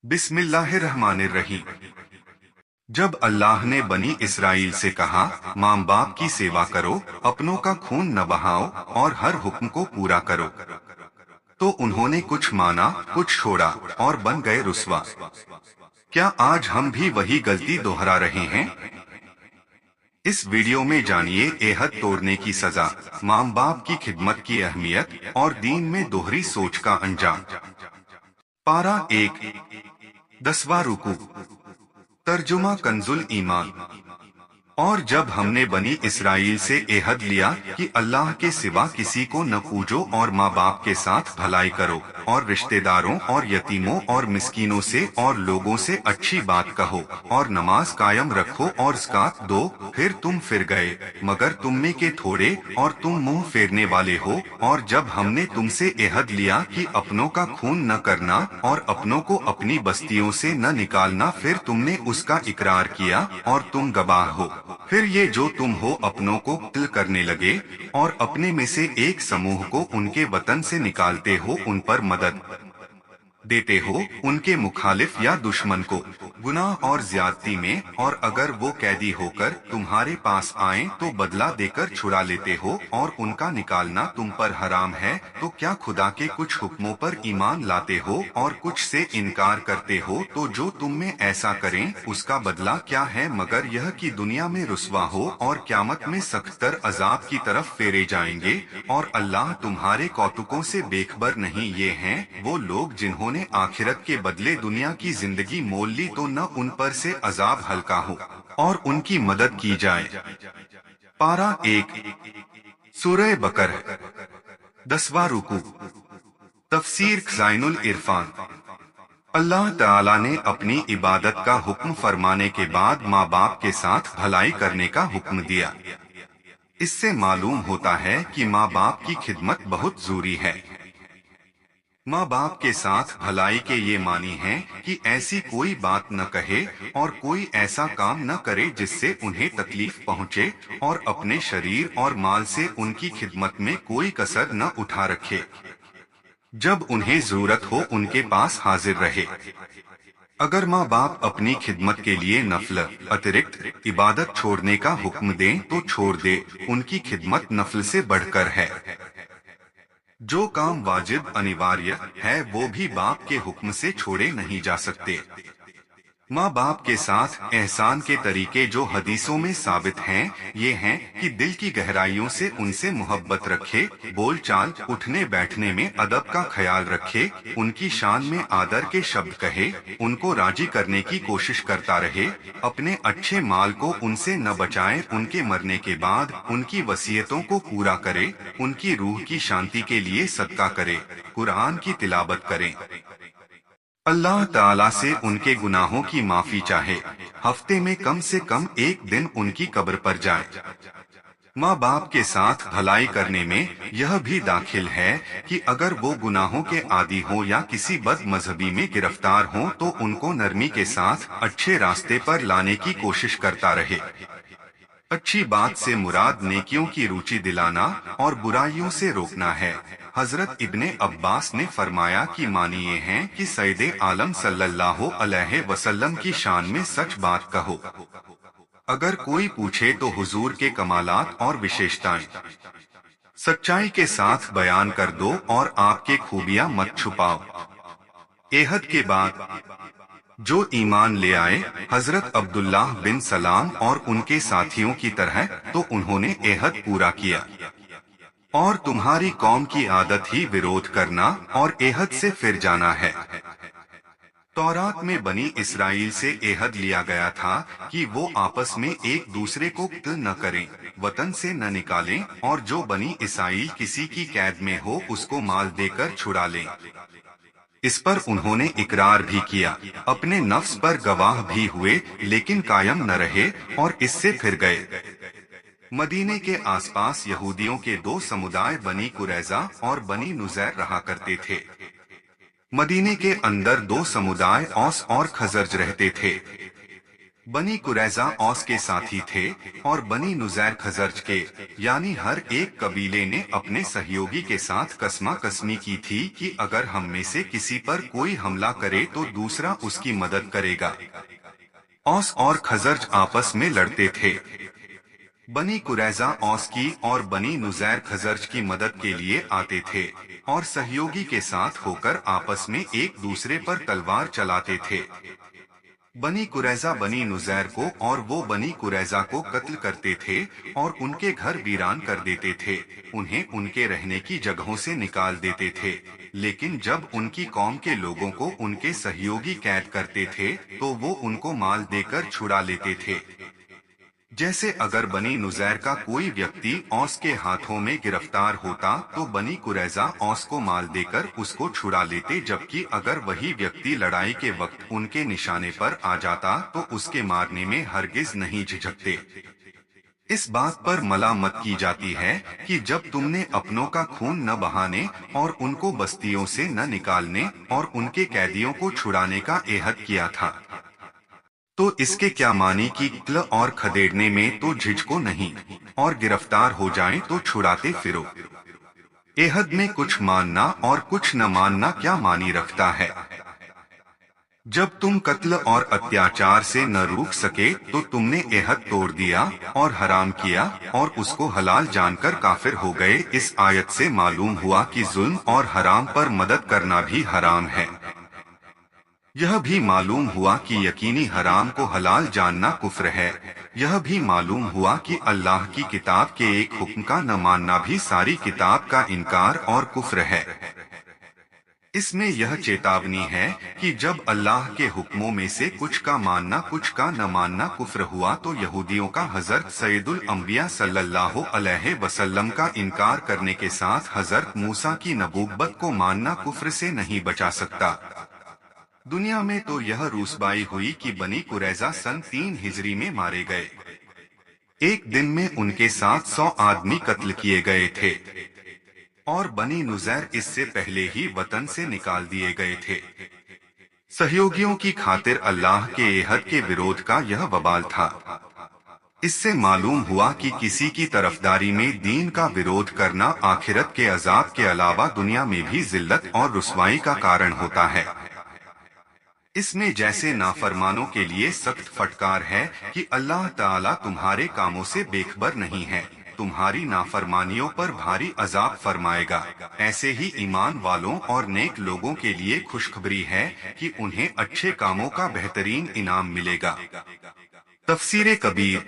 बिस्मिल्लाहिर्रहमानिर्रहीम। जब अल्लाह ने बनी इसराइल से कहा, माँ बाप की सेवा करो, अपनों का खून न बहाओ और हर हुक्म को पूरा करो, तो उन्होंने कुछ माना, कुछ छोड़ा और बन गए रुस्वा। क्या आज हम भी वही गलती दोहरा रहे हैं? इस वीडियो में जानिए एहद तोड़ने की सजा, माँ बाप की खिदमत की अहमियत और दीन में दोहरी सोच का अंजाम। पारा 1, 10वां रुकू। तर्जुमा कंजुल ईमान। और जब हमने बनी इसराइल से एहद लिया कि अल्लाह के सिवा किसी को न पूजो और माँ बाप के साथ भलाई करो और रिश्तेदारों और यतीमों और मिस्कीनों से और लोगों से अच्छी बात कहो और नमाज कायम रखो और ज़कात दो, फिर तुम फिर गए, मगर तुम में के थोड़े और तुम मुंह फेरने वाले हो। और जब हमने तुमसे एहद लिया कि अपनों का खून न करना और अपनों को अपनी बस्तियों से न निकालना, फिर तुमने उसका इकरार किया और तुम गवाह हो। फिर ये जो तुम हो अपनों को कत्ल करने लगे और अपने में से एक समूह को उनके वतन से निकालते हो, उन पर मदद देते हो, उनके मुखालिफ या दुश्मन को गुनाह और ज्यादती में। और अगर वो कैदी होकर तुम्हारे पास आए तो बदला देकर छुड़ा लेते हो और उनका निकालना तुम पर हराम है, तो क्या खुदा के कुछ हुक्मों पर ईमान लाते हो और कुछ से इनकार करते हो? तो जो तुम में ऐसा करें उसका बदला क्या है, मगर यह कि दुनिया में रुस्वा हो और क़यामत में सख्तर अजाब की तरफ फेरे जाएंगे। और अल्लाह तुम्हारे कौतुकों से बेखबर नहीं। ये हैं वो लोग जिन्होंने आखिरत के बदले दुनिया की जिंदगी मोल ली, तो न उन पर से अजाब हल्का हो और उनकी मदद की जाए। पारा 1, सूरह बकर, 10वां रुकू। तफसीर खज़ाइनुल इरफान। अल्लाह ताला ने अपनी इबादत का हुक्म फरमाने के बाद माँ बाप के साथ भलाई करने का हुक्म दिया। इससे मालूम होता है कि माँ बाप की खिदमत बहुत जरूरी है। माँ बाप के साथ भलाई के ये मानी हैं कि ऐसी कोई बात न कहे और कोई ऐसा काम न करे जिससे उन्हें तकलीफ पहुँचे, और अपने शरीर और माल से उनकी खिदमत में कोई कसर न उठा रखे। जब उन्हें जरूरत हो उनके पास हाजिर रहे। अगर माँ बाप अपनी खिदमत के लिए नफल अतिरिक्त इबादत छोड़ने का हुक्म दें तो छोड़ दे, उनकी खिदमत नफल से बढ़कर है। जो काम वाजिब अनिवार्य है वो भी बाप के हुक्म से छोड़े नहीं जा सकते। माँ बाप के साथ एहसान के तरीके जो हदीसों में साबित हैं, ये हैं कि दिल की गहराइयों से उनसे मोहब्बत रखे, बोल चाल उठने बैठने में अदब का ख्याल रखे, उनकी शान में आदर के शब्द कहे, उनको राजी करने की कोशिश करता रहे, अपने अच्छे माल को उनसे न बचाए, उनके मरने के बाद उनकी वसीयतों को पूरा करे, उनकी रूह की शांति के लिए सदका करे, कुरान की तिलावत करें, अल्लाह ताला से उनके गुनाहों की माफी चाहे, हफ्ते में कम से कम एक दिन उनकी कब्र पर जाए। माँ बाप के साथ भलाई करने में यह भी दाखिल है कि अगर वो गुनाहों के आदी हो या किसी बद मजहबी में गिरफ्तार हो तो उनको नरमी के साथ अच्छे रास्ते पर लाने की कोशिश करता रहे। अच्छी बात से मुराद नेकियों की रुचि दिलाना और बुराइयों से रोकना है। हजरत इब्ने अब्बास ने फरमाया कि मानिए हैं कि सैयदे आलम सल्लल्लाहु अलैहि वसल्लम की शान में सच बात कहो। अगर कोई पूछे तो हुजूर के कमालात और विशेषताएं सच्चाई के साथ बयान कर दो और आपके खूबियां मत छुपाओ। एहद के बाद जो ईमान ले आए हजरत अब्दुल्लाह बिन सलाम और उनके साथियों की तरह, तो उन्होंने एहद पूरा किया। और तुम्हारी कौम की आदत ही विरोध करना और एहद से फिर जाना है। तौरात में बनी इसराइल से एहद लिया गया था कि वो आपस में एक दूसरे को कत्ल न करें, वतन से न निकालें, और जो बनी इसराइल किसी की कैद में हो उसको माल देकर छुड़ा लें। इस पर उन्होंने इकरार भी किया, अपने नफ्स पर गवाह भी हुए, लेकिन कायम न रहे और इससे फिर गए। मदीने के आसपास यहूदियों के दो समुदाय बनी कुरैजा और बनी नुज़ैर रहा करते थे। मदीने के अंदर दो समुदाय औस और खजरज रहते थे। बनी कुरैजा औस के साथी थे और बनी नुज़ैर खजरज के, यानी हर एक कबीले ने अपने सहयोगी के साथ कसमा कसमी की थी कि अगर हम में से किसी पर कोई हमला करे तो दूसरा उसकी मदद करेगा। औस और खजरज आपस में लड़ते थे। बनी कुरैजा औस की और बनी नुज़ैर खजरज की मदद के लिए आते थे और सहयोगी के साथ होकर आपस में एक दूसरे पर तलवार चलाते थे। बनी कुरैजा बनी नुज़ैर को और वो बनी कुरैजा को कत्ल करते थे और उनके घर वीरान कर देते थे, उन्हें उनके रहने की जगहों से निकाल देते थे। लेकिन जब उनकी कौम के लोगों को उनके सहयोगी कैद करते थे तो वो उनको माल देकर छुड़ा लेते थे। जैसे अगर बनी नुज़ैर का कोई व्यक्ति औस के हाथों में गिरफ्तार होता तो बनी कुरैजा औस को माल देकर उसको छुड़ा लेते, जबकि अगर वही व्यक्ति लड़ाई के वक्त उनके निशाने पर आ जाता तो उसके मारने में हरगिज नहीं झिझकते। इस बात पर मलामत की जाती है कि जब तुमने अपनों का खून न बहाने और उनको बस्तियों से न निकालने और उनके कैदियों को छुड़ाने का एहद किया था, तो इसके क्या मानी कि कत्ल और खदेड़ने में तो झिझको नहीं और गिरफ्तार हो जाएं तो छुड़ाते फिरो। एहद में कुछ मानना और कुछ न मानना क्या मानी रखता है। जब तुम कत्ल और अत्याचार से न रुक सके तो तुमने एहद तोड़ दिया और हराम किया और उसको हलाल जानकर काफिर हो गए। इस आयत से मालूम हुआ कि जुल्म और हराम पर मदद करना भी हराम है। यह भी मालूम हुआ कि यकीनी हराम को हलाल जानना कुफ्र है। यह भी मालूम हुआ कि अल्लाह की किताब के एक हुक्म का न मानना भी सारी किताब का इनकार और कुफ्र है। इसमें यह चेतावनी है कि जब अल्लाह के हुक्मों में से कुछ का मानना कुछ का न मानना कुफ्र हुआ तो यहूदियों का हजरत सैयदुल अंबिया सल्लल्लाहु अलैहि वसल्लम का इनकार करने के साथ हजरत मूसा की नबूवत को मानना कुफ्र से नहीं बचा सकता। दुनिया में तो यह रूसबाई हुई कि बनी कुरैजा सन 3 हिजरी में मारे गए। एक दिन में उनके 700 आदमी कत्ल किए गए थे और बनी नुज़ैर इससे पहले ही वतन से निकाल दिए गए थे। सहयोगियों की खातिर अल्लाह के एहद के विरोध का यह वबाल था। इससे मालूम हुआ कि किसी की तरफदारी में दीन का विरोध करना आखिरत के अजाब के अलावा दुनिया में भी जिल्लत और रुसवाई का कारण होता है। इसमें जैसे नाफरमानों के लिए सख्त फटकार है कि अल्लाह ताला तुम्हारे कामों से बेखबर नहीं है, तुम्हारी नाफरमानियों पर भारी अजाब फरमाएगा। ऐसे ही ईमान वालों और नेक लोगों के लिए खुशखबरी है कि उन्हें अच्छे कामों का बेहतरीन इनाम मिलेगा। तफसीरे कबीर।